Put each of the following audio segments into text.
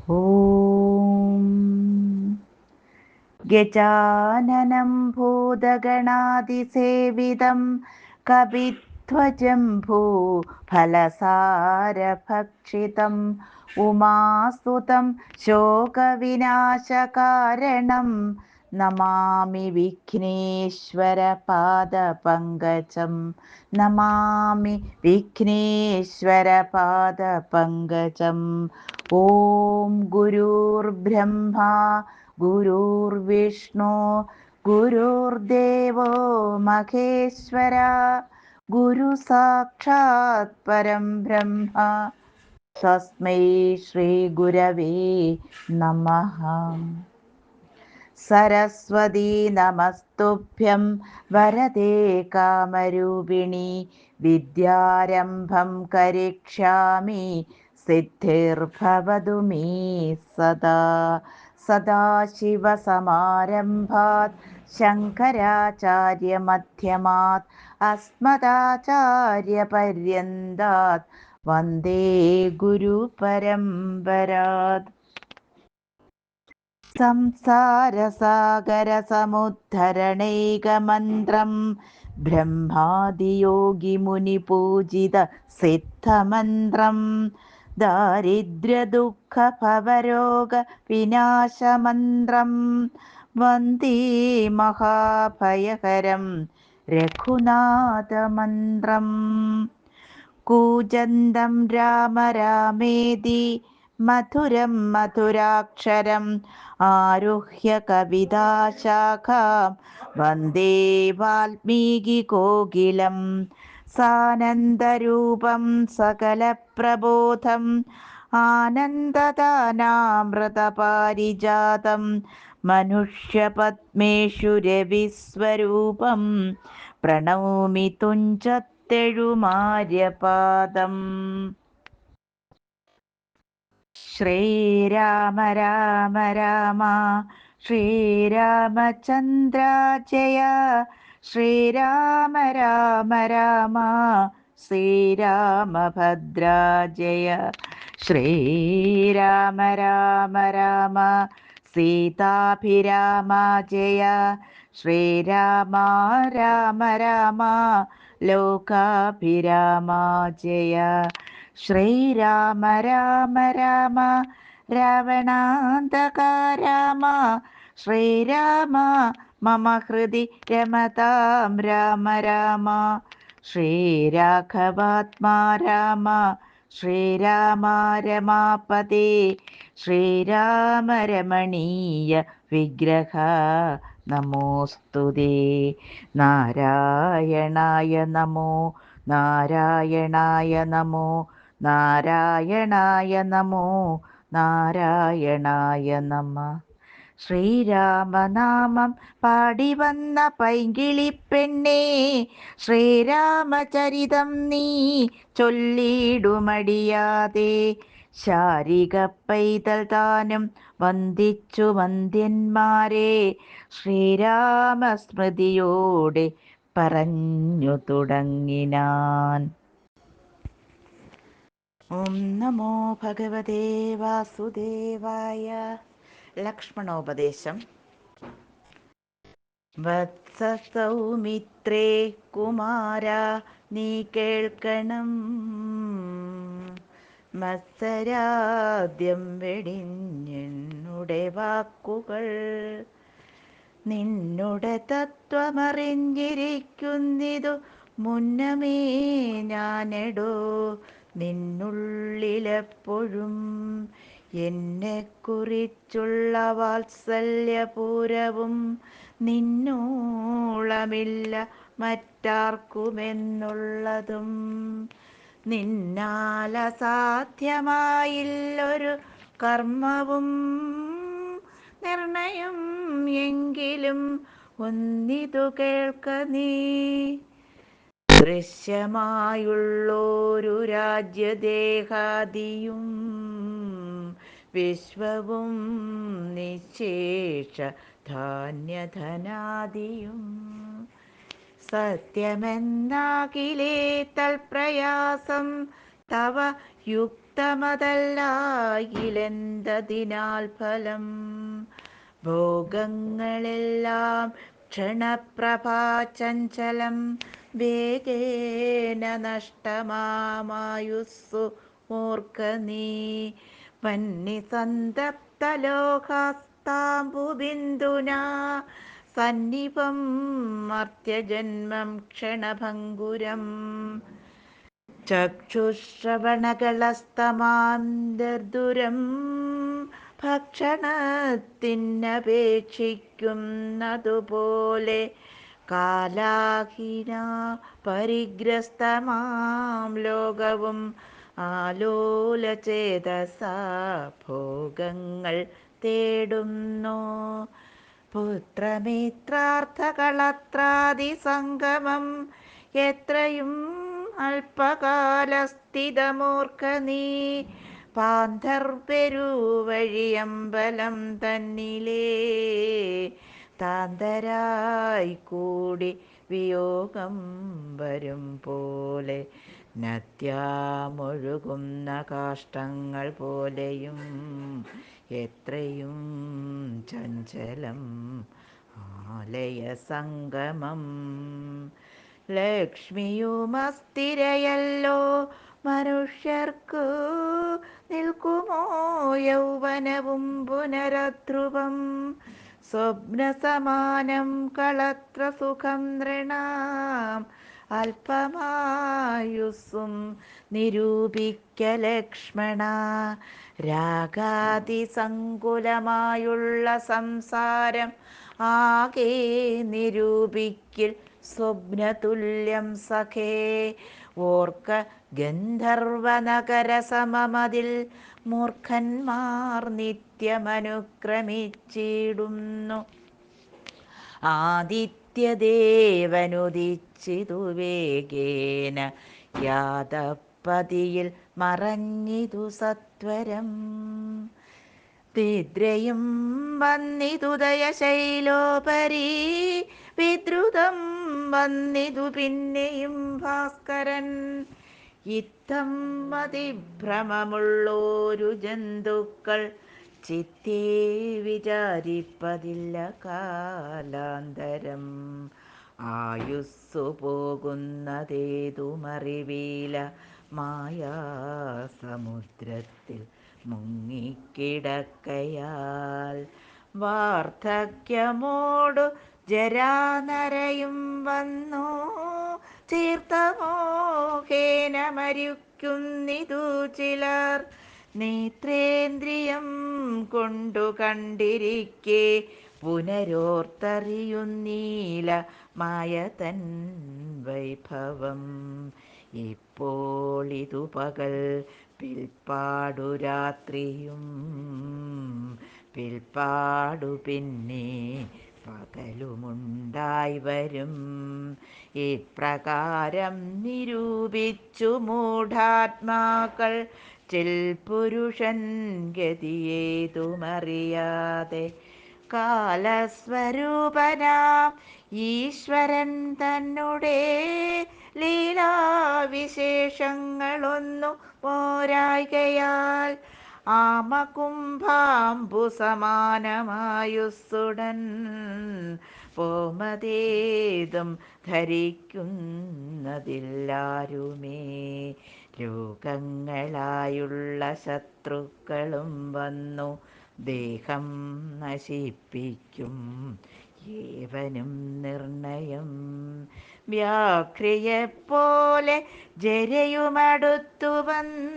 ഓം ഗജാനനം ഭൂതഗണാതിസേവിതം കപിധ്വജം ഭൂഫലസാരഭക്ഷിതം ഉമാസുതം ശോകവിനാശകാരണം നമാമി വിഘ്നേശ്വരപാദപങ്കജം. നമാമി വിഘ്നേശ്വരപാദപങ്കജം. ഓം ഗുരുർബ്രഹ്മ ഗുരുർവിഷ്ണു ഗുരുർദേവോ മഹേശ്വര ഗുരു സാക്ഷാത് പരം ബ്രഹ്മ തസ്മൈ ശ്രീ ഗുരവേ നമഃ. സരസ്വതീ നമസ്തുഭ്യം വരദേ കാമരൂപിണി വിദ്യാരംഭം കരിഷ്യാമി സിദ്ധിർഭവതു മേ സദാ. സദാശിവസമാരംഭാത് ശങ്കരാചാര്യമധ്യമാത് അസ്മദാചാര്യപര്യന്താത് വന്ദേ ഗുരുപരമ്പരാത്. സംസാരസാഗരസമുദ്ധരണൈകമന്ത്രം ബ്രഹ്മാദിയോഗിമുനിപൂജിത സിദ്ധമന്ത്രം ദാരിദ്ര്യദുഃഖഭവരോഗവിനാശമന്ത്രം വന്ദേ മഹാഭയഹരം രഘുനാഥമന്ത്രം. കൂജന്തം രാമ രാമേതി മധുരം മധുരാക്ഷരം ആരുഹ്യ കവിതാശാഖാം വന്ദേ വാൽമീകികോകിലം. സാനന്ദരൂപം സകലപ്രബോധം ആനന്ദദാനാമൃതപാരിജാതം മനുഷ്യപത്മേഷു രവിസ്വരൂപം പ്രണൗമി തുഞ്ചത്തെഴുമാര്യപാദം. ശ്രീരാമ രാമ രാമ ശ്രീരാമചന്ദ്ര ജയ. ശ്രീരാമ രാമ രാമ ശ്രീരാമഭദ്ര ജയ. ശ്രീരാമ രാമ രാമ സീതാഭിരാമ ജയ. ശ്രീരാമ രാമ രാമ ലോകാഭിരാമ ജയ. ശ്രീരാമ രാമ രാമ രാവണാന്തക രാമ. ശ്രീരാമ മമ ഹൃദി രമതാം രാമ രാമ. ശ്രീരാഘവാത്മാ രാമ. ശ്രീരാമ രമാപതേ. ശ്രീരാമ രമണീയ വിഗ്രഹ നമോസ്തുതേ. നാരായണായ നമോ നാരായണായ നമോ നാരായണായ നമോ നാരായണായ നമ. ശ്രീരാമനാമം പാടി വന്ന പൈങ്കിളിപ്പെണ്ണേ ശ്രീരാമചരിതം നീ ചൊല്ലിടുമടിയാതെ. ശാരിക പൈതൽ താനും വന്ദിച്ചു വന്ദ്യന്മാരെ ശ്രീരാമസ്മൃതിയോടെ പറഞ്ഞു തുടങ്ങിനാൻ. ഓം നമോ ഭഗവതേ വാസുദേവായ. ലക്ഷ്മണോപദേശം. വത്സ സൗമിത്രേ കുമാര നീ കേൾക്കണം. മത്സരാദ്യം വെടിഞ്ഞെന്നുടെ വാക്കുകൾ. നിന്നുടെ തത്വമറിഞ്ഞിരിക്കുന്നിതു മുന്നമേ ഞാനെടോ. നിന്നുള്ളിലെപ്പോഴും എന്നെക്കുറിച്ചുള്ള വാത്സല്യപൂരവും നിന്നോളമില്ല മറ്റാർക്കുമെന്നുള്ളതും. നിന്നാലസാധ്യമായില്ലൊരു കർമ്മവും നിർണയം. എങ്കിലും ഒന്നിതു കേൾക്ക നീ. ദൃശ്യമായുള്ളൊരു രാജ്യദേഹാദിയും വിശ്വവും നിശേഷ ധാന്യധനാദിയും സത്യമെന്നാകിലേ തൽപ്രയാസം തവ യുക്തമതല്ലായിലെന്തതിനാൽ ഫലം. ഭോഗങ്ങളെല്ലാം ക്ഷണപ്രഭാചഞ്ചലം, വേഗേന നഷ്ടമായുസ്സു ഓർക്ക നീ. വഹ്നിസന്തപ്തലോകാസ്താംബുബിന്ദുനാ സന്നിഭം മർത്യജന്മം ക്ഷണഭംഗുരം. ചക്ഷുശ്രവണകളസ്തമാന്തർദുരം ഭക്ഷണത്തിനപേക്ഷിക്കുന്നതുപോലെ, കാലാഹിന പരിഗ്രസ്തമാം ലോകവും ആലോലചേതസാ ഭോഗങ്ങൾ തേടുന്നു. പുത്രമിത്രാർത്ഥകളത്രാദിസംഗമം എത്രയും അല്പകാലസ്ഥിതമോർക്ക നീ. പാന്തർപ്പെരുവഴിയമ്പലം തന്നിലേ താന്തരായി കൂടി വിയോഗം വരും പോലെ, നദ്യാമൊഴുകുന്ന കാഷ്ടങ്ങൾ പോലെയും എത്രയും ചഞ്ചലം ആലയസംഗമം. ലക്ഷ്മിയുമസ്ഥിരയല്ലോ മനുഷ്യർക്കു, നിൽക്കുമോ യൗവനവും പുനരധ്രുവം. സ്വപ്നസമാനം കളത്ര സുഖം നൃണാം, അല്പമായുസ്സും നിരൂപിക്ക ലക്ഷ്മണ. രാഗാതിസങ്കുലമായുള്ള സംസാരം ആകെ നിരൂപിക്കിൽ സ്വപ്നതുല്യം സഖേ. ഓർക്ക ഗന്ധർവനഗരസമമതിൽ മൂർഖന്മാർ നിത്യമനുക്രമിച്ചിടുന്നു. ആദിത്യദേവനുദിച്ചിതു വേഗേന, യാതപ്പതിയിൽ മറഞ്ഞിതു സത്വരം. നിദ്രയും വന്നിതുദയശൈലോപരി, വിദ്രുതം വന്നിതു പിന്നെയും ഭാസ്കരൻ. ഇത്തം അതിഭ്രമമുള്ളോരു ജന്തുക്കൾ ചിത്തേ വിചാരിപ്പതില്ല കാലാന്തരം. ആയുസ്സു പോകുന്നതേതുമറിവീല, മായാസമുദ്രത്തിൽ മുങ്ങിക്കിടക്കയാൽ. വാർദ്ധക്യമോടു ജരാനരയും വന്നു തീർത്ഥമോഹേന മരിക്കുന്നിതു ചിലർ. നേത്രേന്ദ്രിയം കൊണ്ടു കണ്ടിരിക്കെ പുനരോർത്തറിയുന്നീല മായതൻ വൈഭവം. ഇപ്പോളിതു പകൽ, പിൽപ്പാടു രാത്രിയും, പിൽപ്പാടു പിന്നെ പകലുമുണ്ടായി വരും. ഇപ്രകാരം നിരൂപിച്ചു മൂഢാത്മാക്കൾ, ചിൽപുരുഷൻ ഗതിയേതുമറിയാതെ. കാലസ്വരൂപനാം ഈശ്വരൻ തന്നുടെ ലീലാവിശേഷങ്ങളൊന്നു പോരായ്കയാൽ, ആമകുംഭാംബു സമാനമായുസ്സുടൻ പോമതേതും ധരിക്കുന്നതില്ലാരുമേ. രോഗങ്ങളായുള്ള ശത്രുക്കളും വന്നു ദേഹം നശിപ്പിക്കും ഏവനും നിർണയം. വ്യാഘ്രിയെപ്പോലെ ജരയുമടുത്തു വന്നാക്രമിച്ചിടും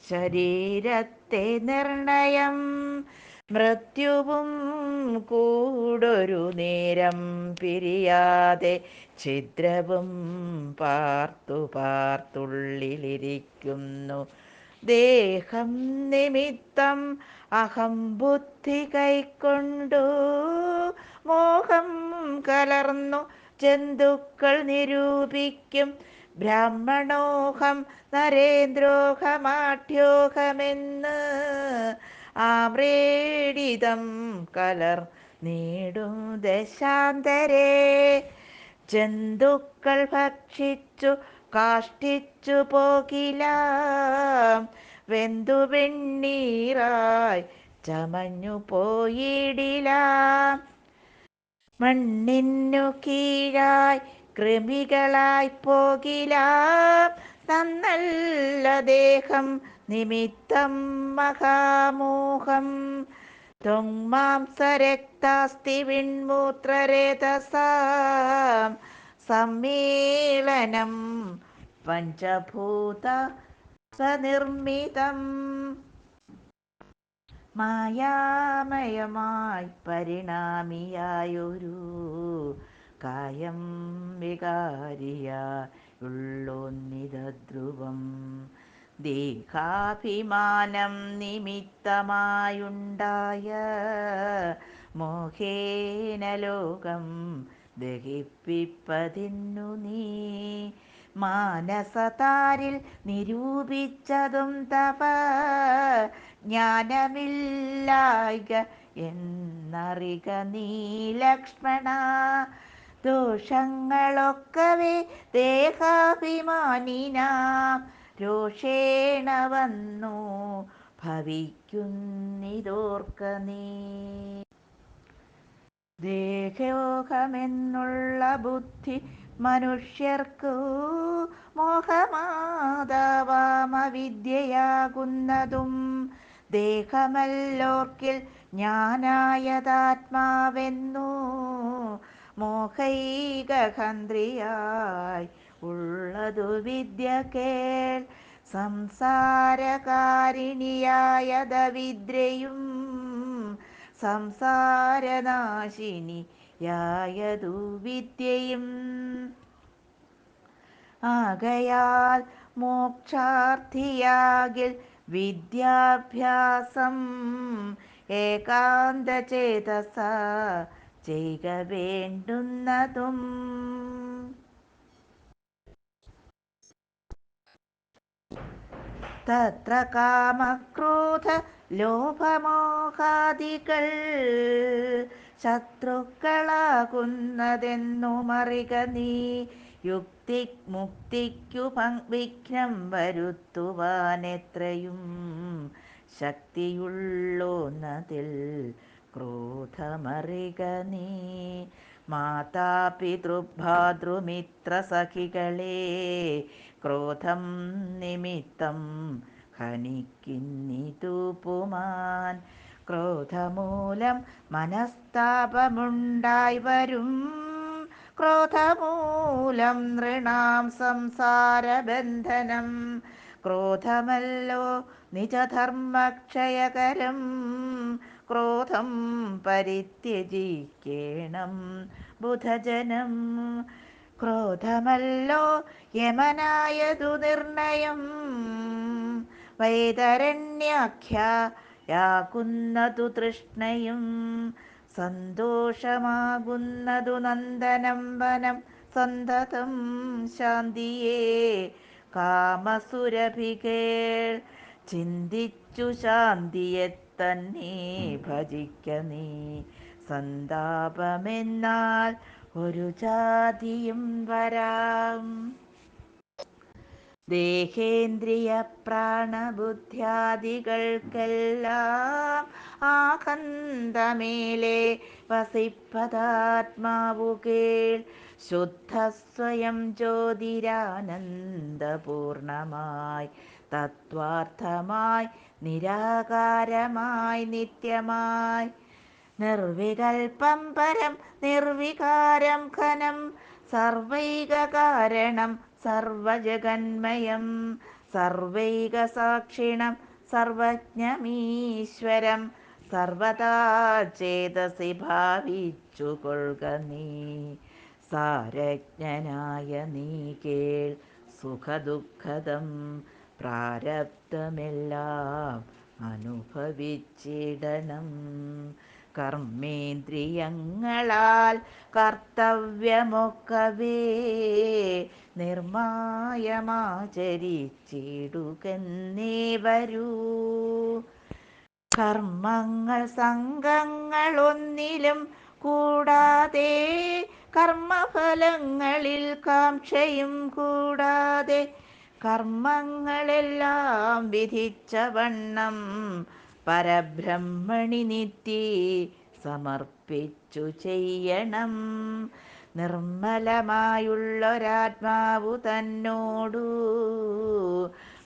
ശരീരത്തെ നിർണയം. മൃത്യുവും കൂടൊരു നേരം പിരിയാതെ, ഛിദ്രവും പാർത്തു പാർത്തുള്ളിലിരിക്കുന്നു. ദേഹം നിമിത്തം അഹംബുദ്ധി കൈക്കൊണ്ടു മോഹം കലർന്നു ജന്തുക്കൾ നിരൂപിക്കും. ബ്രാഹ്മണോഹം നരേന്ദ്രോഹമാഠ്യോഹമെന്ന് ആമ്രേഡിതം കലർന്നിടും ദശാന്തരേ. ജന്തുക്കൾ ഭക്ഷിച്ചു കാഷ്ടിച്ചു പോകില, വെന്തു വെണ്ണീറായി ചമഞ്ഞു പോയിടില. മണ്ണിനു കീഴായി കൃമികളായി പോകില, നന്നല്ല ദേഹം നിമിത്തം മഹാമോഹം. ത്വങ്മാംസരക്താസ്തി വിൺമൂത്രരേതസാം സമ്മേളനം പഞ്ചഭൂത സനിർമ്മിതം. മായാമയമായി പരിണാമിയായൊരു കായം വികാരിയായുള്ളൊന്നിതധ്രുവം. ദേഹാഭിമാനം നിമിത്തമായുണ്ടായ മോഹേന ലോകം ദഹിപ്പിപ്പതിന്നു നീ. മാനസതാരിൽ നിരൂപിച്ചതും തവ ജ്ഞാനമില്ലായ്ക എന്നറിക നീ ലക്ഷ്മണ. ദോഷങ്ങളൊക്കവേ ദേഹാഭിമാനിനാം രോഷേണ വന്നു ഭവിക്കുന്നിതോർക്ക നീ. ദേഹോഹമെന്നുള്ള ബുദ്ധി മനുഷ്യർക്കു മോഹമാതാവാമവിദ്യയാകുന്നതും. ദേഹമല്ലോർക്കിൽ ഞാനായതാത്മാവെന്നു മോഹൈകഹന്ത്രിയായി ഉള്ളതു വിദ്യ കേൾ. സംസാരകാരിണിയായതവിദ്യയും സംസാരനാശിനിയായതു വിദ്യയും. ആകയാൽ മോക്ഷാർത്ഥിയാകിൽ വിദ്യാഭ്യാസം ഏകാന്തചേതസാ ചെയ്ക വേണ്ടുന്നതും. തത്ര കാമക്രോധ ലോഭമോഹാദികൾ ശത്രുക്കളാകുന്നതെന്നുമറിക നീ. മുക്തിക്കു വിഘ്നം വരുത്തുവാനെത്രയും ശക്തിയുള്ളോന്നതിൽ ക്രോധമറിക നീ. മാതാപിതൃഭ്രാതൃമിത്രസഖികളെ ക്രോധം നിമിത്തം ഹനിക്കുന്നിതു പുമാൻ. ക്രോധമൂലം മനസ്താപമുണ്ടായി വരും, ക്രോധമൂലം നൃണാം സംസാരബന്ധനം. ക്രോധമല്ലോ നിജധർമ്മക്ഷയകരം, ക്രോധം പരിത്യജിക്കേണം ബുധജനം. ക്രോധമല്ലോ യമനായതു നിർണയം, വൈതരണ്യാഖ്യയാകുന്നതു തൃഷ്ണയും. സന്തോഷമാകുന്നതു നന്ദനം വനം, സന്തതം ശാന്തിയേ കാമസുരഭികേൾ. ചിന്തിച്ചു ശാന്തിയെ തന്നെ ഭജിക്ക നീ. സന്താപമെന്നാൽ ഒരു ജാതിയും വരാം. ദേഹേന്ദ്രിയ പ്രാണബുദ്ധ്യാദികൾക്കെല്ലാം ആകന്തമേലെ വസിപ്പതാത്മാവു കേൾ. ശുദ്ധസ്വയം ജ്യോതിരാനന്ദപൂർണമായി തത്വാർത്ഥമായി നിരാകാരമായി നിത്യമായി. നിർവികൽപം പരം നിർവികാരം ഘനം, സർവൈകകാരണം സർവജഗന്മയം. സർവൈകസാക്ഷിണം സർവജ്ഞമീശ്വരം, സർവദാ ചേതസി ഭാവിച്ചു കൊള്ളുക നീ. സാരജ്ഞനായ നീ കേൾ സുഖദുഃഖദം പ്രാരബ്ധമെല്ലാം അനുഭവിച്ചിടണം. കർമ്മേന്ദ്രിയങ്ങളാൽ കർത്തവ്യമൊക്കവേ നിർമായമാചരിച്ചിടുകെന്നേ വരൂ. കർമ്മങ്ങൾ സംഘങ്ങളൊന്നിലും കൂടാതെ കർമ്മഫലങ്ങളിൽ കാംക്ഷയും കൂടാതെ കർമ്മങ്ങളെല്ലാം വിധിച്ച വണ്ണം പരബ്രഹ്മണി നിത്യേ സമർപ്പിച്ചു ചെയ്യണം. നിർമ്മലമായുള്ളൊരാത്മാവു തന്നോടു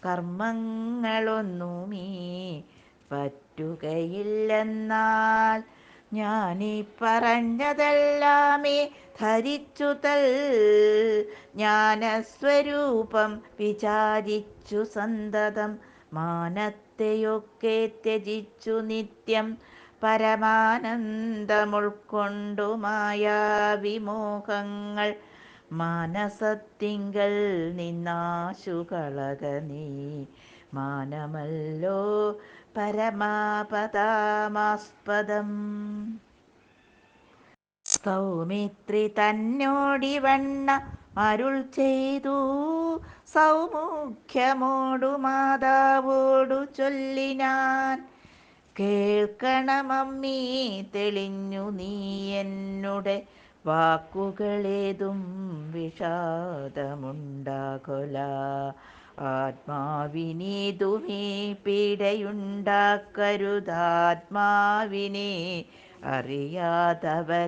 കർമ്മങ്ങളൊന്നുമേ പറ്റുകയില്ലെന്നാൽ ഞാനീ പറഞ്ഞതെല്ലാമേ ധരിച്ചു തൽ ജ്ഞാനസ്വരൂപം വിചാരിച്ചു സന്തതം മാനത്തെയൊക്കെ ത്യജിച്ചു നിത്യം പരമാനന്ദമുൾക്കൊണ്ടു മായാവിമോഹങ്ങൾ മാനസത്തിങ്കൽ നിന്നാശുകളക നീ. മാനമല്ലോ പരമാപദമാസ്പദം. സൗമിത്രി തന്നോടിവണ്ണ അരുൾ ചെയ്തു സൗമുഖ്യമോടു മാതാവോടു ചൊല്ലിനാൻ. കേൾക്കണമമ്മീ തെളിഞ്ഞു നീ എന്നുടെ വാക്കുകളേതും വിഷാദമുണ്ടാകൊല. ആത്മാവിനീതുമേ പീഡയുണ്ടാക്കരുതാത്മാവിനെ അറിയാതവരെപ്പോലെ.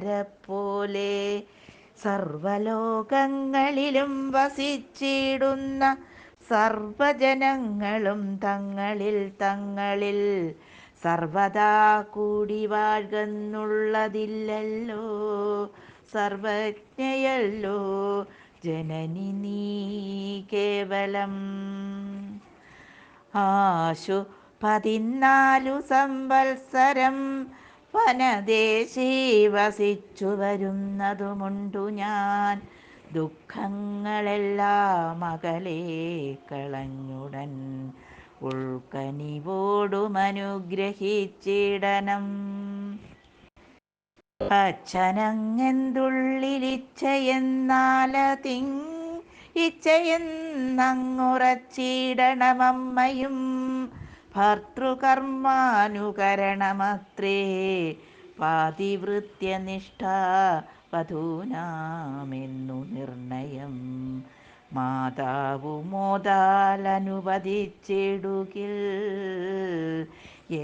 സർവലോകങ്ങളിലും വസിച്ചിടുന്ന സർവജനങ്ങളും തങ്ങളിൽ തങ്ങളിൽ സർവദാ കൂടി വാഴ്കെന്നുള്ളതില്ലല്ലോ. സർവജ്ഞയല്ലോ ജനനി നീ കേവലം. ആശു 14 സംവത്സരം വനദേശേ വസിച്ചു വരുന്നതുമുണ്ടു ഞാൻ. ദുഃഖങ്ങളെല്ലാം അകലെ കളഞ്ഞുടൻ ഉൾക്കനിവോടുമനുഗ്രഹിച്ചിടണം. ഇച്ഛയെന്നങ്ങുറച്ചിടണമമ്മയും ഭർതൃകർമാനുകരണമത്രേ പാതിവൃത്യനിഷ്ഠ വധൂനാമെന്നു നിർണയം. മാതാവു മോദാലനുവദിച്ചിടുകിൽ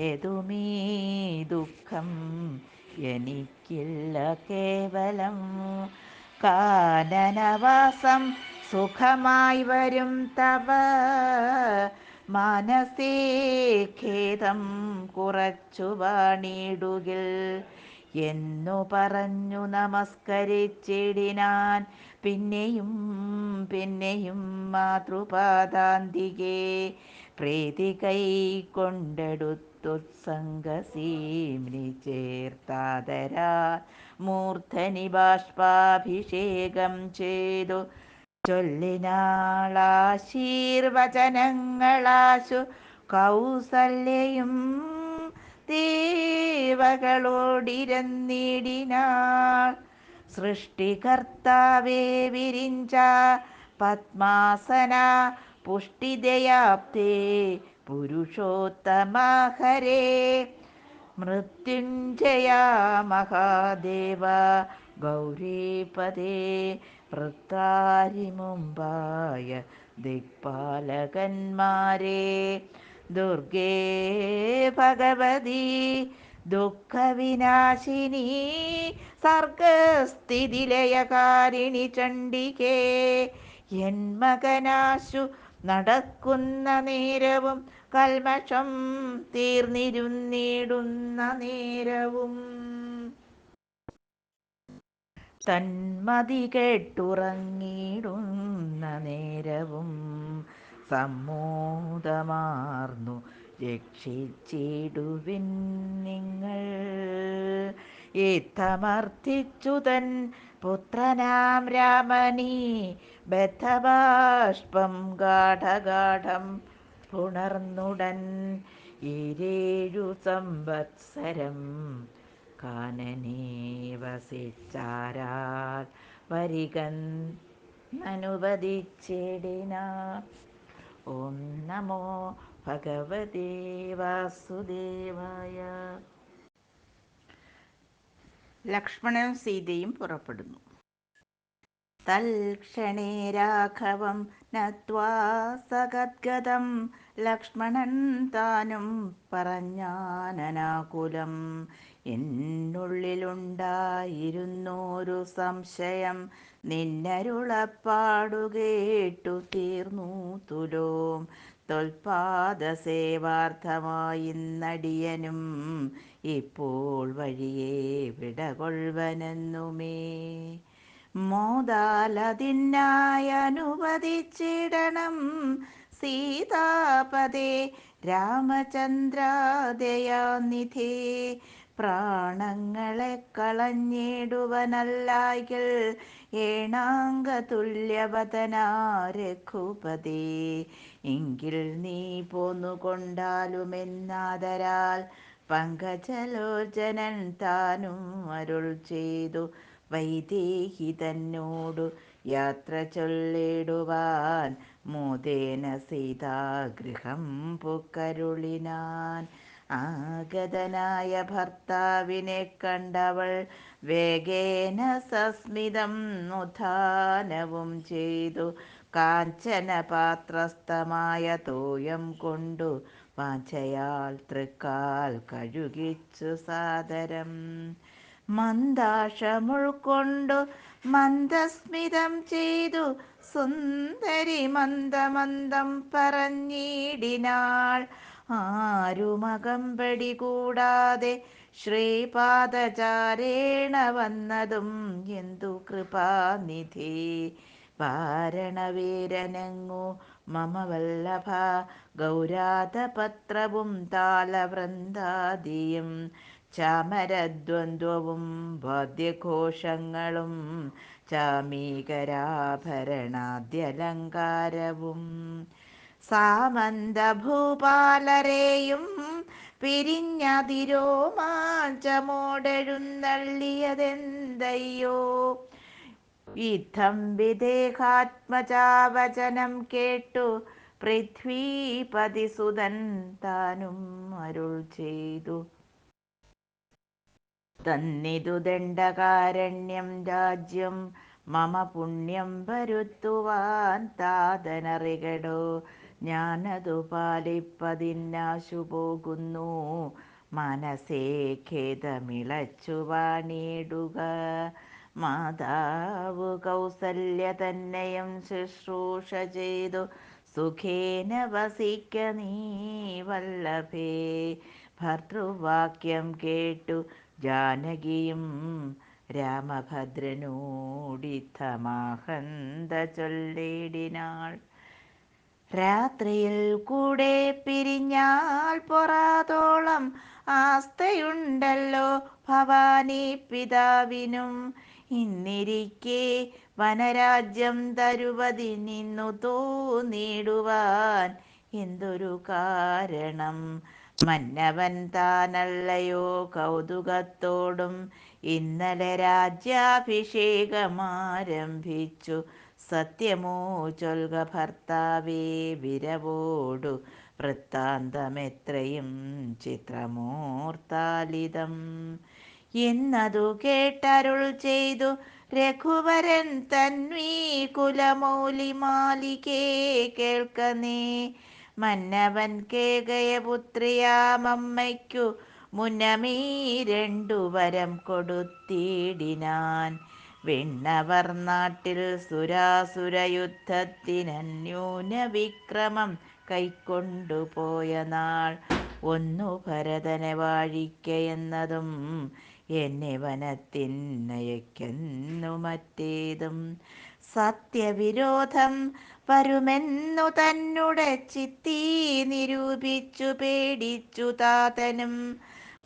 ഏതുമീ ദുഃഖം എനിക്കില്ല കേവലം. കാനനവാസം സുഖമായി വരും തവ മാനസേ ഖേദം കുറച്ചു വാണിടുകിൽ എന്നു പറഞ്ഞു നമസ്കരിച്ചിടിനാൻ. പിന്നെയും പിന്നെയും മാതൃപാദാന്തികെ പ്രീതി കൈക്കൊണ്ടെടുത്തുത്സംഗസീമ്നി ചേർത്താദരാ മൂർധനി ബാഷ്പാഭിഷേകം ചെയ്തു ചൊല്ലിനാളാശീർവചനങ്ങളാശു കൗസല്യയും ദേവകളോടിരന്നിടിനാൾ. സൃഷ്ടികർത്താവേ വിരിഞ്ച പദ്മാസന പുഷ്ടിദയാബ്ദേ പുരുഷോത്തമ ഹരേ മൃത്യുഞ്ജയ മഹാദേവ ഗൗരീപദേ വൃത്താരി മുമ്പായ ദിക്പാലകന്മാരെ ദുർഗേ ഭഗവതി ദുഃഖവിനാശിനി സർഗസ്ഥിതിലയകാരിണി ചണ്ഡികേ എൻ മകനാശു നടക്കുന്ന നേരവും കൽമഷം തീർന്നിരുന്നിടുന്ന നേരവും തന്മതി കെട്ടുറങ്ങിടുന്ന നേരവും സമ്മോദമാർന്നു രക്ഷിച്ചിടുവിൻ നിങ്ങൾ. ഇത്തമർത്ഥിച്ചു തൻ പുത്രനാം രാമനീ ബദ്ധബാഷ്പം ഗാഠഗാഠം പുണർന്നുടൻ 7 സംവത്സരം കാനനേ വസിച്ചാരാൽ വരികന്നനുവദിച്ചിടിനാൻ. ഓം നമോ ഭഗവതേ വാസുദേവായ. ലക്ഷ്മണനും സീതയും പുറപ്പെടുന്നു. തൽക്ഷണേ രാഘവം നത്വാ സഗദ്ഗദം ലക്ഷ്മണൻ താനും പറഞ്ഞാനനാകുലം. എന്നുള്ളിലുണ്ടായിരുന്നൊരു സംശയം നിന്നരുളപ്പാടു കേട്ടു തീർന്നു തുലോം. തൊൽപാദസേവാർത്ഥമായിന്നടിയനും ഇപ്പോൾ വഴിയെ വിടകൊള്ളുവനെന്നുമേ. മോദാലതിനായനുവദിച്ചിടണം സീതാപദേ രാമചന്ദ്രാദയാനിധേ. പ്രാണങ്ങളെ കളഞ്ഞിടുവനല്ലായ്കിൽ ഏണാംഗതുല്യവദനാ രഘുപതേ. എങ്കിൽ നീ പോന്നുകൊണ്ടാലുമെന്നാദരാൽ പങ്കജലോചനൻ താനും അരുൾ ചെയ്തു വൈദേഹി തന്നോടു യാത്ര ചൊല്ലിടുവാൻ. മോദേന സീതാഗൃഹം പുക്കരുളിനാൻ. ആഗതനായ ഭർത്താവിനെ കണ്ടവൾ വേഗേന സസ്മിതം ഉത്ഥാനവും ചെയ്തു. കാഞ്ചനപാത്രസ്ഥമായ തോയം കൊണ്ടു വാഞ്ചയാൽ തൃക്കാൽ കഴുകിച്ചു സാദരം. മന്ദാശമുൾക്കൊണ്ടു മന്ദസ്മിതം ചെയ്തു സുന്ദരി മന്ദമന്ദം പറഞ്ഞിടിനാൾ. ആരുമകമ്പടി കൂടാതെ ശ്രീപാദചാരേണ വന്നതും എന്തു കൃപാനിധി. വാരണവീരനെങ്ങു മമ വല്ലഭ ഗൗരാതപത്രവും താളവൃന്ദാദിയും ചാമരദ്വന്ദ്വവും വാദ്യഘോഷങ്ങളും ചാമീകരാഭരണാദ്യലങ്കാരവും സാമന്തഭൂപാലരെയും പിരിഞ്ഞതിരോമാഞ്ചമോടെഴുന്നള്ളിയതെന്തയ്യോ. യുദ്ധം വിദേഹാത്മജാവചനം കേട്ടു പൃഥ്വീപതിസുതൻ താനും അരുൾ ചെയ്തു. തന്നിതു ദണ്ഡകാരണ്യം രാജ്യം മമ പുണ്യം വരുത്തുവാൻ താതനറികടോ. ഞാനതു പാലിപ്പതിന്നാശു പോകുന്നു മനസ്സേ ഖേദമിളച്ചു വാണിടുക. മാതാവു കൗസല്യ തന്നെയും ശുശ്രൂഷ ചെയ്തു സുഖേന വസിക്ക നീ വല്ലഭേ. ഭർതൃവാക്യം കേട്ടു ജാനകിയും രാമഭദ്രനോടിത്തമാഹന്ത ചൊല്ലിടിനാൾ. രാത്രിയിൽ കൂടെ പിരിഞ്ഞാൽ പൊറാതോളം ആസ്തയുണ്ടല്ലോ ഭവാനി പിതാവിനും. ഇന്നിരിക്കെ വനരാജ്യം തരുവതിനിന്നു തോന്നിടുവാൻ എന്തൊരു കാരണം. മന്നവൻ താനല്ലയോ കൗതുകത്തോടും ഇന്നലെ രാജ്യാഭിഷേകമാരംഭിച്ചു. സത്യമോ ചൊൽക ഭർത്താവേ വിരവോടു വൃത്താന്തമെത്രയും ചിത്രമോർത്താലിതം. എന്നതു കേട്ടരുൾ ചെയ്തു രഘുവരൻ തന്വീ കുലമൗലിമാലികേ കേൾക്ക നീ. മന്നവൻ കേകയപുത്രിയാമമ്മയ്ക്കു മുന്നമീ രണ്ടു വരം കൊടുത്തിടിനാൻ. വിണ്ണവർ നാട്ടിൽ സുരാസുരയുദ്ധത്തിനന്യൂന വിക്രമം കൈക്കൊണ്ടുപോയ നാൾ. ഒന്നു ഭരതനെ വാഴിക്കയെന്നതും എന്നെ വനത്തിനയക്കെന്നു മറ്റേതും. സത്യവിരോധം വരുമെന്നു തന്നെ ചിത്തി നിരൂപിച്ചു പേടിച്ചു താതനും.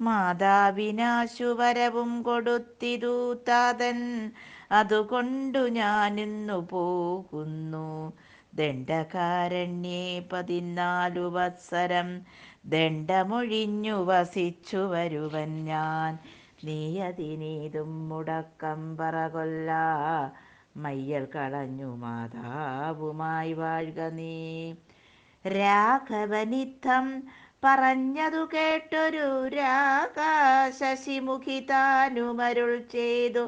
മാതാവിനാശുവരവും കൊടുത്തിതു താതൻ. അതുകൊണ്ടു ഞാനിന്നു പോകുന്നു. ദണ്ഡകാരണ്യേ 14 വത്സരം ദണ്ഡമൊഴിഞ്ഞു വസിച്ചു വരുവൻ ഞാൻ. നീയതിനേതും മുടക്കം പറകൊല്ല. മയ്യൽ കളഞ്ഞു മാതാവുമായി വാഴ്ക നീ. രാഘവനിത്തം പറഞ്ഞതു കേട്ടൊരു രാഗ ശശിമുഖി താനുമരുൾ ചെയ്തു.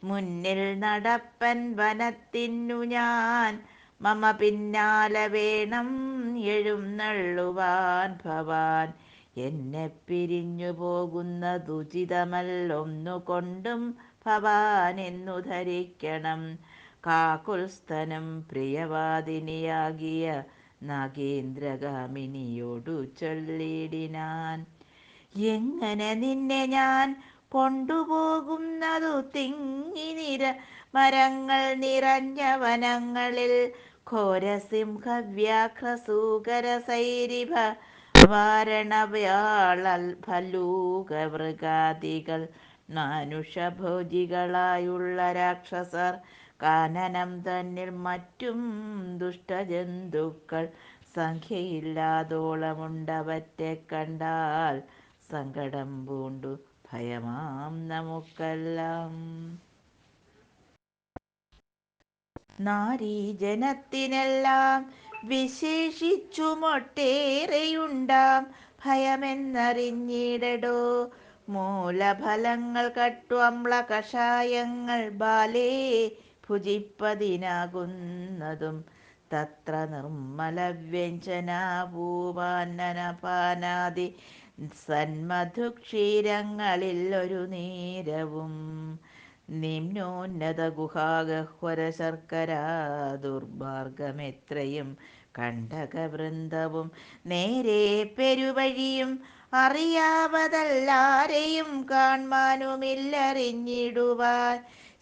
മുന്നിൽ നടപ്പൻ വനത്തിന്നു ഞാൻ, മമ പിന്നാലെ വേണം എഴുന്നള്ളുവാൻ ഭവാൻ. എന്നെ പിരിഞ്ഞു പോകുന്നതുചിതമല്ലൊന്നുകൊണ്ടും ഭവാൻ എന്നു ധരിക്കണം. കാകുൽസ്ഥനം പ്രിയവാദിനിയാകിയ നാഗേന്ദ്രഗാമിനിയോടു ചൊല്ലിടിനാൻ. എങ്ങനെ നിന്നെ ഞാൻ കൊണ്ടുപോകുന്നതു തിങ്ങി നിര മരങ്ങൾ നിറഞ്ഞ വനങ്ങളിൽ, ഘോരസിംഹവ്യാഘ്രസൂകരസൈരിഭ വാരണവ്യാളൽ ഭല്ലൂകമൃഗാദികൾ, മാനുഷഭോജികളായുള്ള രാക്ഷസർ, കാനനം തന്നിൽ മറ്റും ദുഷ്ടജന്തുക്കൾ, സംഖ്യയില്ലാതോളമുണ്ടവറ്റെ കണ്ടാൽ സങ്കടം പൂണ്ടു ഭയമാം നമുക്കെല്ലാം. നാരീജനത്തിനെല്ലാം വിശേഷിച്ചുമൊട്ടേറെയുണ്ടാം ഭയമെന്നറിഞ്ഞിടടോ. മൂലഫലങ്ങൾ കട്ടു അമ്ല കഷായങ്ങൾ ബാലേ ഭുജിപ്പതിനാകുന്നതും, തത്ര നിർമ്മലവ്യഞ്ജനാഭൂപാന്നനപാനാദി സന്മധുക്ഷീരങ്ങളിൽ ഒരു നേരവും, നിമ്നോന്നത ഗുഹാഗഹ്വര ശർക്കര ദുർമാർഗമെത്രയും കണ്ടകവൃന്ദവും, നേരെ പെരുവഴിയും അറിയാവതല്ലാരെയും കാൺമാനുമില്ലറിഞ്ഞിടുവാൻ,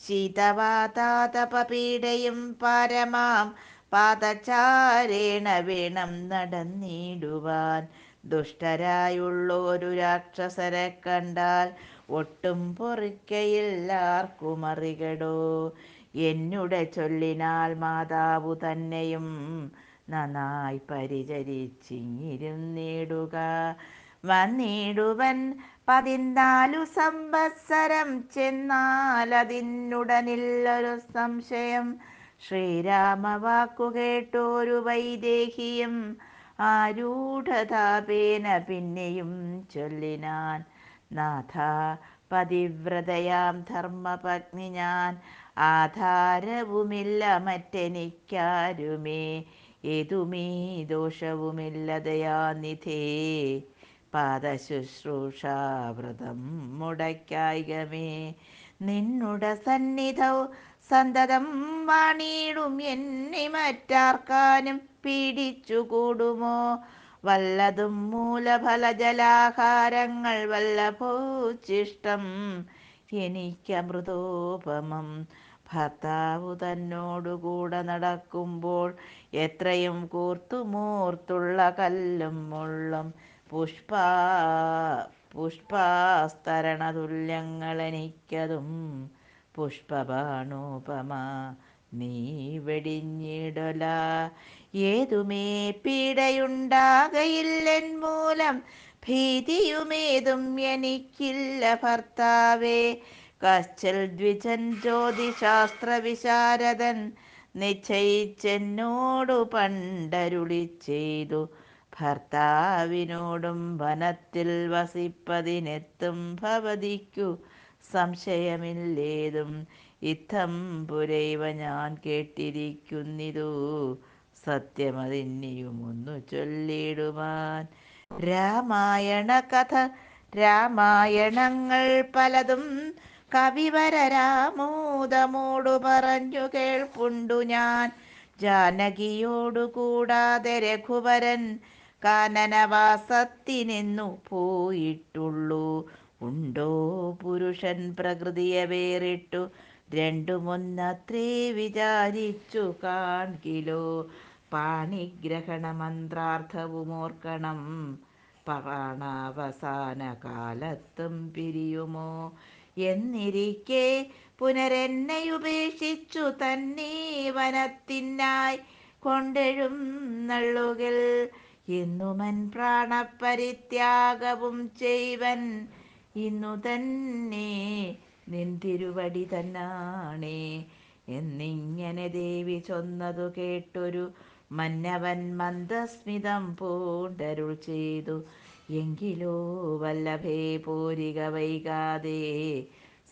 ശീതവാതാതപപീഡയും പരമാം പാദചാരേണ വേണം നടന്നിടുവാൻ. ദുഷ്ടരായുള്ളൊരു രാക്ഷസരെ കണ്ടാൽ ഒട്ടും പൊറുക്കയില്ലാർക്കുമറികടോ. എന്നുടെ ചൊല്ലിനാൽ മാതാവു തന്നെയും നന്നായി പരിചരിച്ചിങ്ങിരുന്നിടുക. വന്നിടുവൻ 14 സംവത്സരം ചെന്നാലതിനുടനില്ലൊരു സംശയം. ശ്രീരാമവാക്കു കേട്ടോരു വൈദേഹിയും ആരൂഢതാപേന പിന്നെയും ചൊല്ലിനാൻ. നാഥ, പതിവ്രതയാം ധർമ്മപത്നി ഞാൻ, ആധാരവുമില്ല മറ്റെനിക്കാരുമേ, ഏതുമീ ദോഷവുമില്ല ദയാനിധേ, പാദശുശ്രൂഷാവ്രതം മുടക്കായികമേ. നിന്നുട സന്നിധൗ സന്തതം വാണിടും എന്നെ മറ്റാർക്കാനും പീഡിച്ചുകൂടുമോ. വല്ലതും മൂലഫലജലാഹാരങ്ങൾ വല്ലഭോച്ചിഷ്ടം എനിക്കമൃതോപമം. ഭർത്താവു തന്നോടുകൂടെ നടക്കുമ്പോൾ എത്രയും കൂർത്തുമൂർത്തുള്ള കല്ലും മുള്ളും പുഷ്പാസ്തരണതുല്യങ്ങളെനിക്കതും പുഷ്പബാണോപമ നീ വെടിഞ്ഞിടല. ഏതുമേ പീഡയുണ്ടാകയില്ലെൻ മൂലം, ഭീതിയുമേതും എനിക്കില്ല ഭർത്താവേ. കശ്ചൽ ദ്വിജൻ ജ്യോതിശാസ്ത്രവിശാരദൻ നിശ്ചയിച്ചെന്നോടു പണ്ടരുളി ചെയ്തു, ഭർത്താവിനോടും വനത്തിൽ വസിപ്പതിനെത്തും ഭവതിക്കു സംശയമില്ലേതും. ഇത്തം പുരൈവ ഞാൻ കേട്ടിരിക്കുന്നിതു, സത്യമതിന്നിയുമൊന്നു ചൊല്ലിടുവാൻ. രാമായണ കഥ രാമായണങ്ങൾ പലതും കവിവരരാമോദമോടു പറഞ്ഞു കേൾപ്പുണ്ടു ഞാൻ. ജാനകിയോടു കൂടാതെ രഘുവരൻ കാനനവാസത്തിനെന്നു പോയിട്ടുള്ളൂ. ഉണ്ടോ പുരുഷൻ പ്രകൃതിയെ വേറിട്ടു രണ്ടുമൊന്നത്രേ വിചാരിച്ചു കാൺകിലോ. പാണിഗ്രഹണ മന്ത്രാർത്ഥവുമോർക്കണം, പ്രാണാവസാന കാലത്തും പിരിയുമോ. എന്നിരിക്കെ പുനരെന്നെയുപേക്ഷിച്ചു തന്നെ വനത്തിനായി കൊണ്ടെഴുന്നള്ളുകിൽ, എന്നുമൻ പ്രാണപരിത്യാഗവും ചെയ്വൻ ഇന്നു തന്നെ നിൻ തിരുവടി തന്നാണേ. എന്നിങ്ങനെ ദേവി ചൊന്നതു കേട്ടൊരു മന്നവൻ മന്ദസ്മിതം പൂണ്ടരുൾ ചെയ്തു. എങ്കിലോ വല്ലഭേ പോരിക വൈകാതെ,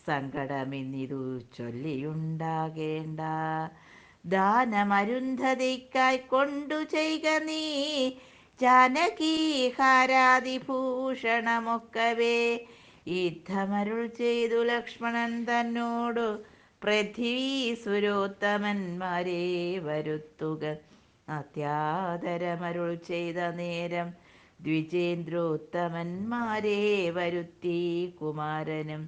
സങ്കടമിന്നിതു ചൊല്ലിയുണ്ടാകേണ്ട. ദാനമരുന്ധതിക്കായി കൊണ്ടു ചെയ്ക നീ ജാനകി ഹാരാതിഭൂഷണമൊക്കവേ. യുദ്ധമരുൾ ചെയ്തു ലക്ഷ്മണൻ തന്നോടു പൃഥ്വീസുരോത്തമന്മാരെ വരുത്തുക. അത്യാദരമരുൾ ചെയ്ത നേരം ദ്വിജേന്ദ്രോത്തമന്മാരെ വരുത്തി കുമാരനും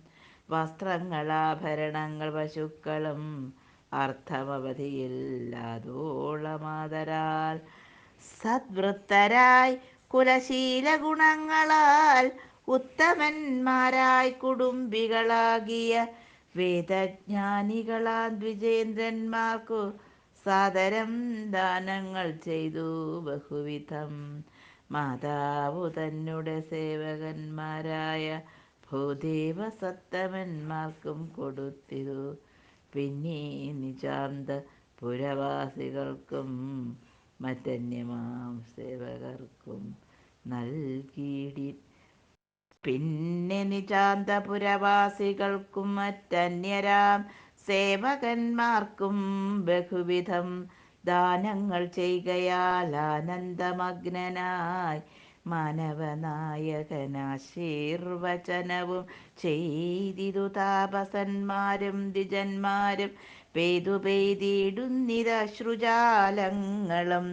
വസ്ത്രങ്ങളാഭരണങ്ങൾ പശുക്കളും അർത്ഥമവധിയില്ലാതോളമാതരാൽ സദ്വൃത്തരായി കുലശീല ഗുണങ്ങളാൽ ഉത്തമന്മാരായി കുടുംബികളാകിയ വേദജ്ഞാനികളാം ദ്വിജേന്ദ്രന്മാർക്കു സാദരം ദാനങ്ങൾ ചെയ്തു ബഹുവിധം. മാതാവു തന്നെ സേവകന്മാരായ ഭൂദേവ സത്തമന്മാർക്കും കൊടുത്തിതു. പിന്നെ നിചാന്ത പുരവാസികൾക്കും മറ്റന്യമാം സേവകർക്കും നൽകിയിടി. പിന്നെ നിചാന്തപുരവാസികൾക്കും മറ്റന്യരാം സേവകന്മാർക്കും ബഹുവിധം ദാനങ്ങൾ ചെയ്കയാൽ ആനന്ദമഗ്നനായി മാനവനായകനാശീർവചനവും ചെയ്തിതു. താപസന്മാരും ദ്വിജന്മാരും പെയ്തു പെയ്തിടുന്നിതശ്രുജാലങ്ങളും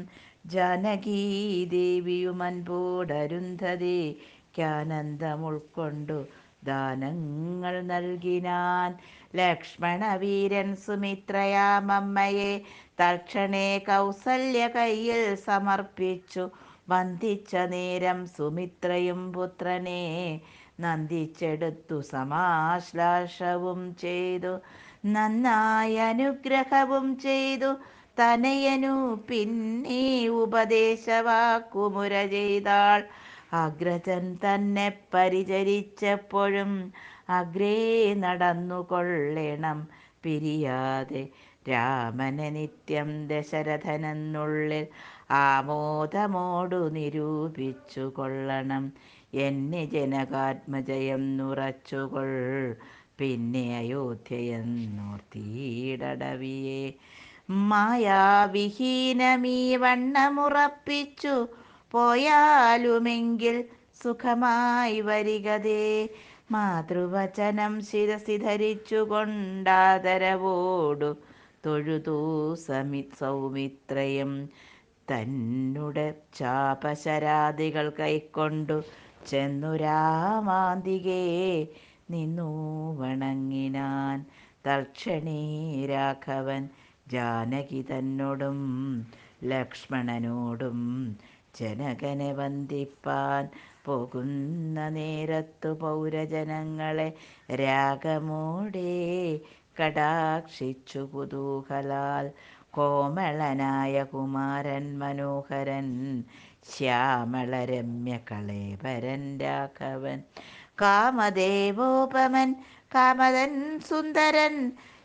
ജാനകീദേവിയും അൻപോടരുന്ധതിക്കാനന്ദം ഉൾക്കൊണ്ടു ദാനങ്ങൾ നൽകിനാൻ. ലക്ഷ്മണവീരൻ സുമിത്രയാമമ്മയെ തൽക്ഷണേ കൗസല്യ കയ്യിൽ സമർപ്പിച്ചു വന്ദിച്ച നേരം സുമിത്രയും പുത്രനെ നന്ദിച്ചെടുത്തു സമാശ്ലേഷവും ചെയ്തു നന്നായി അനുഗ്രഹവും ചെയ്തു. തനയനു പിന്നെ ഉപദേശവാക്കുമുര ചെയ്താൾ. അഗ്രജൻ തന്നെ പരിചരിച്ചപ്പോഴും അഗ്രേ നടന്നു കൊള്ളണം പിരിയാതെ രാമനെ നിത്യം ദശരഥനെന്നുള്ളിൽ ആമോദമോടു നിരൂപിച്ചു കൊള്ളണം. എന്നെ ജനകാത്മജയെന്നുറച്ചുകൊൾ പിന്നെ അയോധ്യയെന്നോർത്തിയിടവിയെ. മായാവിഹീനമീ വണ്ണമുറപ്പിച്ചു പോയാലുമെങ്കിൽ സുഖമായി വരികതേ. മാതൃവചനം ശിരസി ധരിച്ചു കൊണ്ടാദരവോടു തൊഴുതു സൗമിത്രയും തന്നുടെ ചാപശരാദികൾ കൈക്കൊണ്ടു ചെന്നു രാമാന്തികേ നിന്നു വണങ്ങിനാൻ. തൽക്ഷണേ രാഘവൻ ജാനകി തന്നോടും ലക്ഷ്മണനോടും ജനകനെ വന്ദിപ്പാൻ പോകുന്ന നേരത്തു പൗരജനങ്ങളെ രാഗമോടെ കടാക്ഷിച്ചു കുതൂഹലാൽ. കോമളനായ കുമാരൻ മനോഹരൻ ശ്യാമളരമ്യ കളേബരൻ രാഘവൻ കാമദേവോപമൻ കാമദൻ സുന്ദരൻ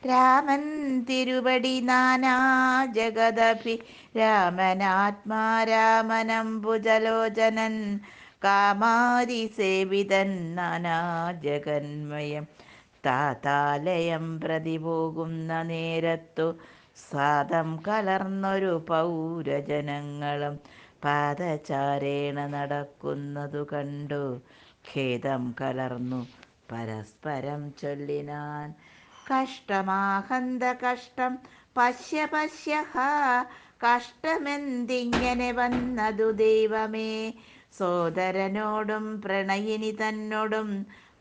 രാമൻ തിരുവടി നാനാ ജഗദഭി രാമനാത്മാരാമനംബുജലോചനൻ കാമാതിസേവിതൻ നാനാ ജഗന്മയം. താതാലയം പ്രതി പോകുന്ന നേരത്തു സാദം കലർന്നൊരു പൗരജനങ്ങളും പാദചാരേണ നടക്കുന്നതു കണ്ടു ഖേദം കലർന്നു പരസ്പരം ചൊല്ലിനാൻ. കഷ്ടമാഹന്ത കഷ്ടം പശ്യ പശ്യ ഹാ കഷ്ടമെന്തിങ്ങനെ വന്നതു ദൈവമേ. സോദരനോടും പ്രണയിനി തന്നോടും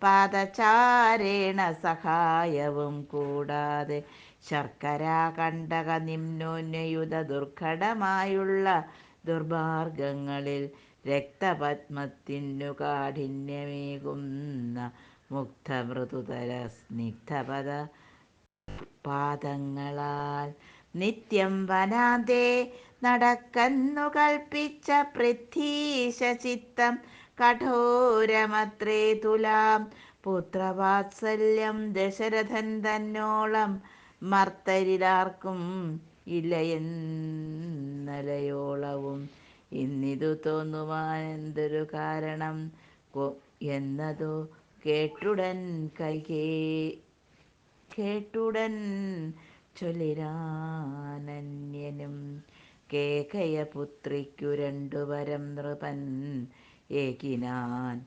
പാദചാരേണ സഹായവും കൂടാതെ ശർക്കര കണ്ടക നിമ്നോന്നയുധ ദുർഘടമായുള്ള ദുർമാർഗങ്ങളിൽ രക്തപത്മത്തിനു കാഠിന്യമേകുന്ന മുഗ്ധമൃദുതര സ്നിഗ്ധപദ പാദങ്ങളാൽ നിത്യം വനാന്തേ നടക്കന്നു കൽപ്പിച്ച പൃഥ്വീശചിത്തം കഠോരമത്രേ തുലാം. പുത്രവാത്സല്യം ദശരഥൻ തന്നോളം മർത്തരിലാർക്കും ഇല്ലയെന്നലയോളവും. ഇന്നിതു തോന്നുവാനെന്തൊരു കാരണം എന്നതു കേട്ടുടൻ കേട്ടുടൻ ചൊല്ലിനാനന്യനും. കേകയപുത്രിക്കു രണ്ടു വരം നൃപൻ ഏകിനാൻ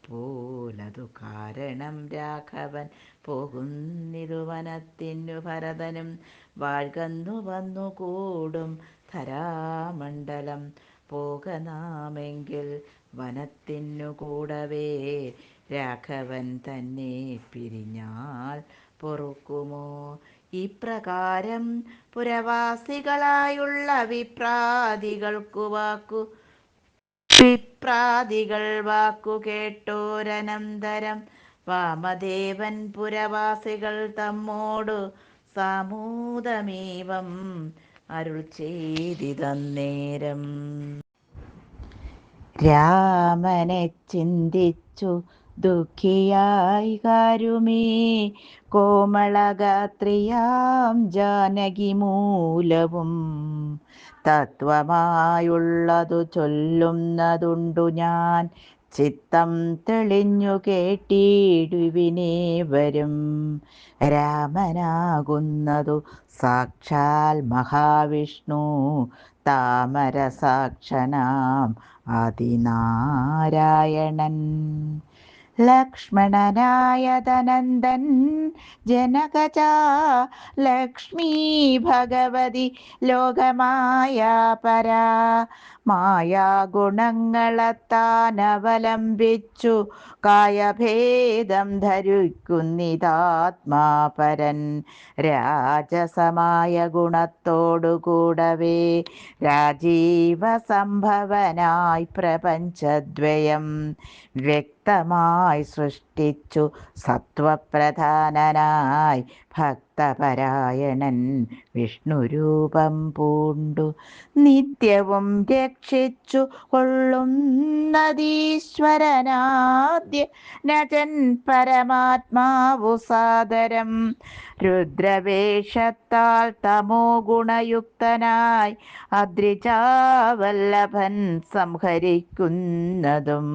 പോലതു കാരണം രാഘവൻ പോകുന്നിതു വനത്തിനു. ഭരതനും വാഴ്കന്നു വന്നു കൂടും ധരാമണ്ഡലം. പോക നാമെങ്കിൽ വനത്തിനു കൂടവേ, രാഘവൻ തന്നെ പിരിഞ്ഞാൽ പൊറുക്കുമോ? ഇപ്രകാരം പുരവാസികളായുള്ള വിപ്രാദികൾ വാക്കു കേട്ടോരനന്തരം, വാമദേവൻ പുരവാസികൾ തമ്മോടു സാമൂതമേവം അരുൾ ചെയ്തിതന്നേരം. രാമനെ ചിന്തിച്ചു ദുഃഖിയായി കാരുമേ, കോമളഗാത്രിയാം ജാനകി മൂലവും. തത്വമായുള്ളതു ചൊല്ലുന്നതുണ്ടു ഞാൻ, ചിത്തം തെളിഞ്ഞു കേട്ടിടുവിനേവരും. രാമനാകുന്നതു സാക്ഷാൽ മഹാവിഷ്ണു, താമരസാക്ഷനാം ആദിനാരായണൻ. ലക്ഷ്മണനായതനന്ദൻ ജനകജ, ലക്ഷ്മീ ഭഗവതി ലോകമായാ പരാ. മായാഗുണങ്ങളത്താനവലംബിച്ചു കായഭേദം ധരിക്കുന്നിതാത്മാപരൻ. രാജസമായ ഗുണത്തോടുകൂടവേ, രാജീവ സംഭവനായി പ്രപഞ്ചദ്വയം വ്യക്തമായി സൃഷ്ടിച്ചു സത്വപ്രധാനനായി. ഭക്തപരായണൻ വിഷ്ണുരൂപം പൂണ്ടു നിത്യവും രക്ഷിച്ചു കൊള്ളുന്നതീശ്വരനാദ്യ നജൻ പരമാത്മാവു സാദരം. രുദ്രവേഷത്താൽ തമോ ഗുണയുക്തനായി അദ്രിജാവല്ലഭൻ സംഹരിക്കുന്നതും.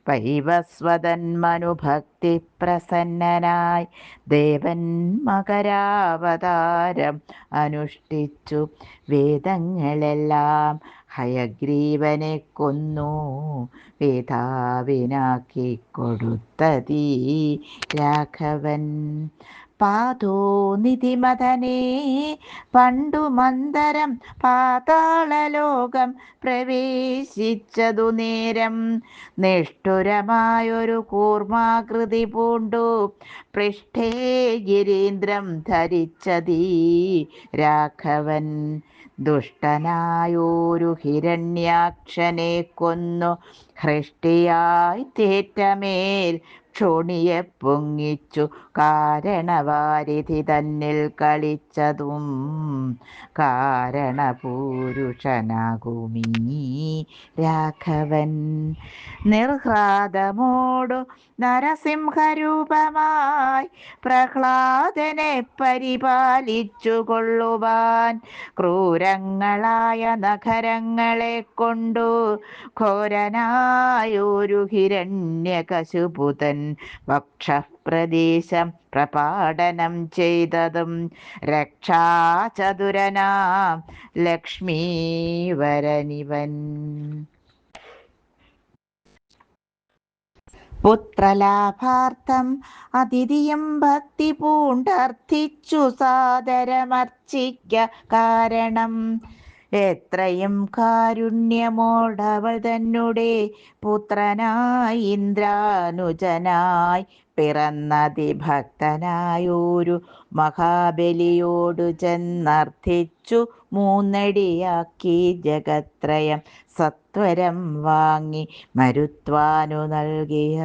വൈവസ്വതൻ മനുഭക്തി പ്രസന്നനായി ദേവൻ മകരാവതാരം അനുഷ്ഠിച്ചു. വേദങ്ങളെല്ലാം ഹയഗ്രീവനെ കൊന്നു വേദാവിനാക്കി കൊടുത്തതീ രാഘവൻ. പാതോനിധിമദനേ പണ്ടു മന്ദരം പാതാളലോകം പ്രവേശിച്ചതു നേരം. നിഷ്ഠുരമായൊരു കൂർമാകൃതി പൂണ്ടു പൃഷ്ഠേ ഗിരീന്ദ്രം ധരിച്ചതീ രാഘവൻ. ദുഷ്ടനായോരു ഹിരണ്യാക്ഷനെ കൊന്നു ഹൃഷ്ടിയായി തേറ്റമേൽ ക്ഷോണിയെ പൊങ്ങിച്ചു കാരണവാരിധി തന്നിൽ കളിച്ചതും. കാരണപൂരുഷനാകുമീ രാഘവൻ. നിർഹ്ലാദമോടു നരസിംഹരൂപമായി പ്രഹ്ലാദനെ പരിപാലിച്ചു കൊള്ളുവാൻ. ക്രൂരങ്ങളായ നഖരങ്ങളെ കൊണ്ടു ഘോരനായൊരു ഹിരണ്യകശിപുതൻ വക്ഷപ്രദേശം പ്രപാടനം ചെയ്തതും. രക്ഷാചതുരനാം ലക്ഷ്മീവരനിവൻ. പുത്രലാഭാർത്ഥം അതിഥിയും ഭക്തി പൂണ്ടർത്ഥിച്ചു സാദരമർച്ചിക്ക കാരണം. എത്രയും കാരുണ്യമോടവൾ തന്നെ പുത്രനായി ഇന്ദ്രാനുജനായി പിറന്നതിഭക്തനായൊരു മഹാബലിയോടു ചെന്നർത്ഥിച്ചു മൂന്നടിയാക്കി ജഗത്രയം സത്വരം വാങ്ങി മരുത്വാനു നൽകിയ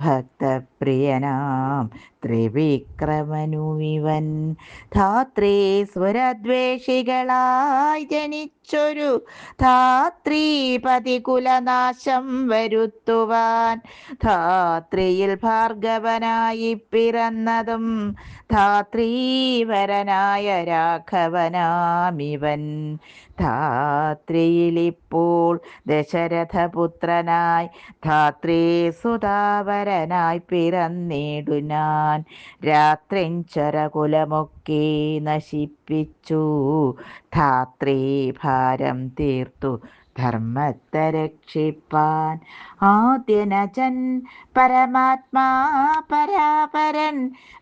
ഭക്തപ്രിയനാം ത്രിവിക്രമനുമിവൻ. ധാത്രീ സ്വരദ്വേഷികളായി ജനിച്ചൊരു ധാത്രീപതി കുലനാശം വരുത്തുവാൻ ധാത്രിയിൽ ഭാർഗവനായി പിറന്നതും ധാത്രീവരനായ രാഘവനാമിവൻ. ധാത്രിയിലിപ്പോൾ ദശരഥപുത്രനായി ധാത്രീസുതാവരനായി പിറന്നിടുനാൻ. രാത്രിഞ്ചരകുലമൊക്കെ നശിപ്പിച്ചു ധാത്രീഭാരം തീർത്തു ധർമ്മത്തെ രക്ഷിപ്പാൻ. ആദ്യനജൻ പരമാത്മാ പരാപരൻ,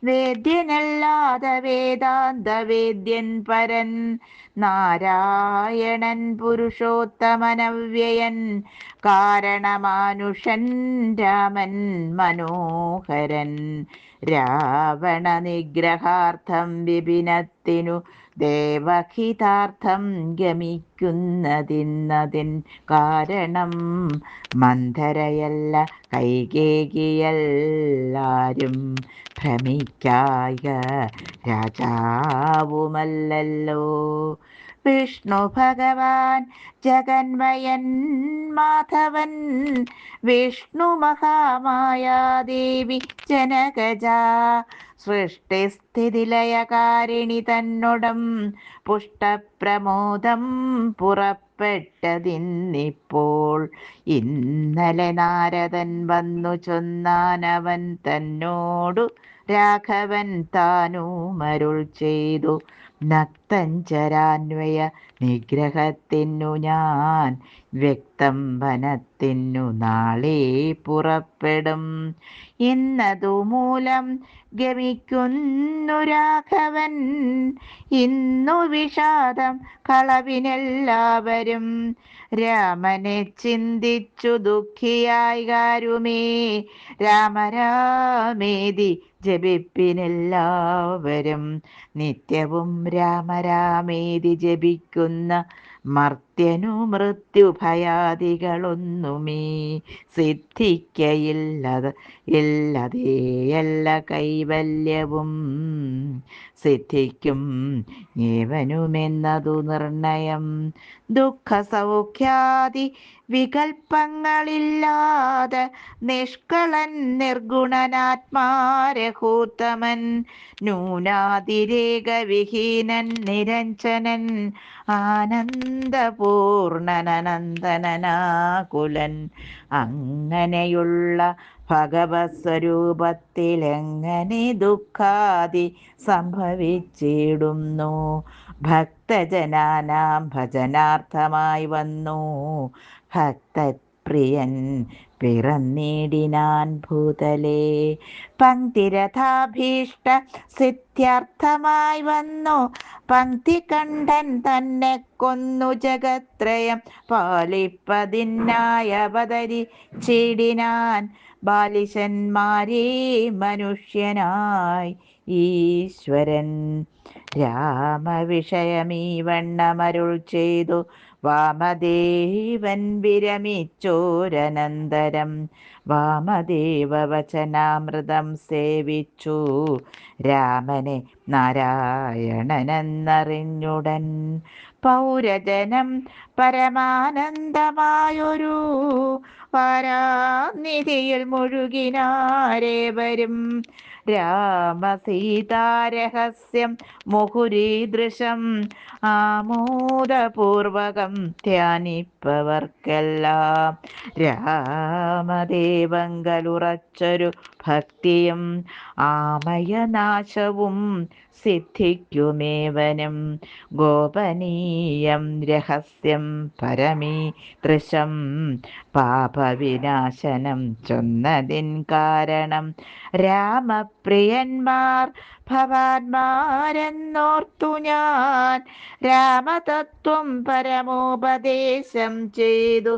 വേദ്യനല്ലാതെ വേദാന്തവേദ്യൻ പരൻ. നാരായണൻ പുരുഷോത്തമനവ്യയൻ, കാരണമാനുഷൻ രാമൻ മനോഹരൻ. രാവണ നിഗ്രഹാർത്ഥം വിപിനത്തിനു ദേവഹിതാർത്ഥം ഗമിക്കുന്നതിന്നതിൻ കാരണം. മന്ധരയല്ല കൈകേകിയല്ലാരും ഭ്രമിക്കായ രാജാവുമല്ലല്ലോ. വിഷ്ണു ഭഗവാൻ ജഗന്മയൻ മാധവൻ, വിഷ്ണു മഹാമായാദേവി ജനകജ. സൃഷ്ടിസ്ഥിതിലയകാരിണി തന്നോടം പുഷ്ടപ്രമോദം പുറപ്പെട്ടതിന്നിപ്പോൾ. ഇന്നലെ നാരദൻ വന്നു ചൊന്നാനവൻ തന്നോടു രാഘവൻ താനുമരുൾ ചെയ്തു. നക്തഞ്ചരാന്വയ നിഗ്രഹത്തിനു ഞാൻ വ്യക്തം വനത്തിനു നാളെ പുറപ്പെടും. ഇന്നതു മൂലം ഗമിക്കുന്നു രാഘവൻ, ഇന്നു വിഷാദം കളവിനെല്ലാവരും. രാമനെ ചിന്തിച്ചു ദുഃഖിയായി കാരുമേ, രാമരാമേതി ജപിപ്പിനെല്ലാവരും. നിത്യവും രാമരാമേതി ജപിക്കുന്ന മർത്യനു മൃത്യുഭയാദികളൊന്നുമേ ഇല്ലതേയല്ല കൈവല്യവും സിദ്ധിക്കും ഏവനുമെന്നതു നിർണയം. ദുഃഖസൗഖ്യാദി വികൽപ്പങ്ങളില്ലാതെ നിഷ്കളൻ നിർഗുണനാത്മാരഹൂത്തമൻ, ന്യൂനാതിരേകവിഹീനൻ നിരഞ്ജനൻ, ആനന്ദപൂർണനന്ദനനാകുലൻ. അങ്ങനെയുള്ള ഭഗവത് സ്വരൂപത്തിലെങ്ങനെ ദുഃഖാദി സംഭവിച്ചിടുന്നു? ഭക്തജനാനാം ഭജനാർത്ഥമായി വന്നു ഭക്തപ്രിയൻ പിറന്നിടിനാൻ ഭൂതലേ. പങ്ക്തിരഥാഭീഷ്ട സിദ്ധ്യർത്ഥമായി വന്നു പങ്ക്തികണ്ഠൻ തന്നെ കൊന്നു ജഗത്രയം പാലിപ്പതിനായി അവതരിച്ചിടിനാൻ. ബാലിശന്മാരെ മനുഷ്യനായി ഈശ്വരൻ രാമവിഷയമീ വണ്ണമരുൾ ചെയ്തു. വാമദേവൻ വിരമിച്ചോരനന്തരം വാമദേവവചനാമൃതം സേവിച്ചു രാമനെ നാരായണനെന്നറിഞ്ഞുടൻ. പൗരജനം പരമാനന്ദമായൊരു വാരാനിധിയിൽ മുഴുകിനാരേവരും. രാമസീതാരഹസ്യം മുഹുരീദൃശം ആമോദപൂർവകം ധ്യാനിപ്പവർക്കെല്ലാം രാമദേവങ്കലുറച്ചൊരു ഭക്തിയും ആമയനാശവും സിദ്ധിക്കുമേവനും. ഗോപനീയം രഹസ്യം പരമീദൃശം പാപവിനാശനം ചൊന്നതിൻ കാരണം. രാമപ്രിയന്മാർ ഭവാന്മാരെന്നോർത്തു ഞാൻ രാമതത്വം പരമോപദേശം ചെയ്തു.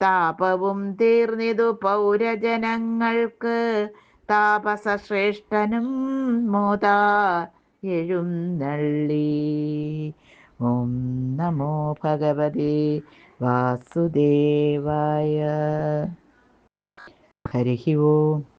താപവും തീർന്നിതു പൗരജനങ്ങൾക്ക്, താപസശ്രേഷ്ഠനും മോദാ എഴുന്നള്ളി. ഓം നമോ ഭഗവതേ വാസുദേവായ. ഹരി ഓം.